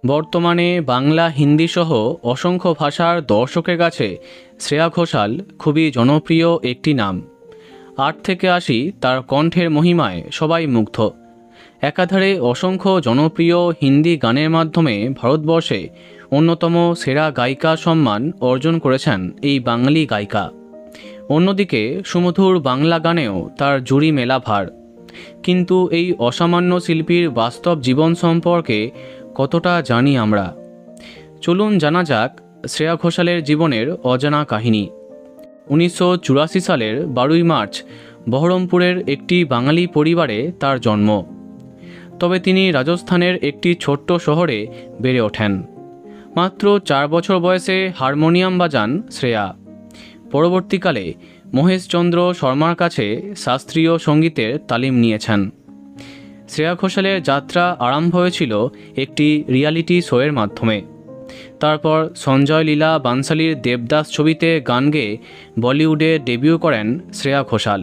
বর্তমানে বাংলা হিন্দি সহ অসংখ্য ভাষার দর্শকের কাছে শ্রেয়া ঘোষাল খুবই জনপ্রিয় একটি নাম। 8 থেকে 80 তার কণ্ঠের মহিমায় সবাই মুগ্ধ। একাধারে অসংখ্য জনপ্রিয় হিন্দি গানের মাধ্যমে ভারতবর্ষে অন্যতম সেরা গায়িকা সম্মান অর্জন করেছেন এই বাঙালি গায়িকা। অন্যদিকে সুমধুর বাংলা গানেও তার জুড়ি মেলা ভার। কিন্তু এই অসামান্য শিল্পীর বাস্তব জীবন সম্পর্কে কতটা জানি আমরা? চলুন জানা যাক শ্রেয়া ঘোষালের জীবনের অজানা কাহিনী। 1984 সালের 12ই মার্চ বহরমপুরের একটি বাঙালি পরিবারে তার জন্ম। তবে তিনি রাজস্থানের একটি ছোট্ট শহরে বেড়ে ওঠেন। মাত্র 4 বছর বয়সে হারমোনিয়াম বাজান শ্রেয়া। পরবর্তীকালে মহেশচন্দ্র শর্মার কাছে শাস্ত্রীয় সঙ্গীতের তালিম নিয়েছেন। শ্রেয়া ঘোষালের যাত্রা আরম্ভ হয়েছিল একটি রিয়ালিটি শোয়ের মাধ্যমে। তারপর সঞ্জয় লীলা বানশালীর দেবদাস ছবিতে গান গেয়ে বলিউডে ডেবিউ করেন শ্রেয়া ঘোষাল।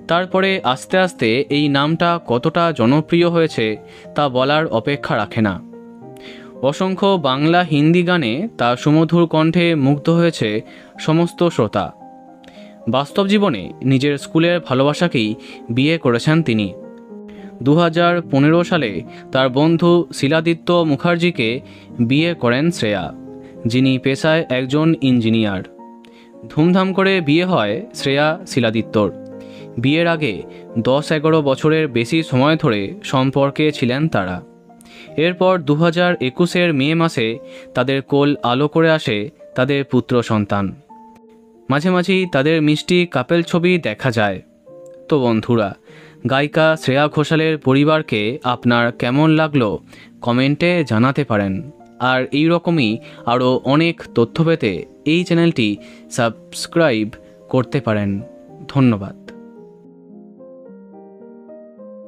তারপরে আস্তে আস্তে এই নামটা কতটা জনপ্রিয় হয়েছে তা বলার অপেক্ষা রাখে না। অসংখ্য বাংলা হিন্দি গানে তার সুমধুর কণ্ঠে মুগ্ধ হয়েছে সমস্ত শ্রোতা। বাস্তব জীবনে নিজের স্কুলের ভালোবাসাকেই বিয়ে করেছেন তিনি। 2015 সালে তার বন্ধু শিলাদিত্য মুখার্জিকে বিয়ে করেন শ্রেয়া, যিনি পেশায় একজন ইঞ্জিনিয়ার। ধুমধাম করে বিয়ে হয় শ্রেয়া শিলাদিত্যর। বিয়ের আগে 10-11 বছরের বেশি সময় ধরে সম্পর্কে ছিলেন তারা। এরপর 2021 মে মাসে তাদের কোল আলো করে আসে তাদের পুত্র সন্তান। মাঝে মাঝেই তাদের মিষ্টি কাপেল ছবি দেখা যায়। তো বন্ধুরা, গায়িকা শ্রেয়া ঘোষালের পরিবারকে আপনার কেমন লাগলো কমেন্টে জানাতে পারেন। আর এই রকমই আরও অনেক তথ্য পেতে এই চ্যানেলটি সাবস্ক্রাইব করতে পারেন। ধন্যবাদ।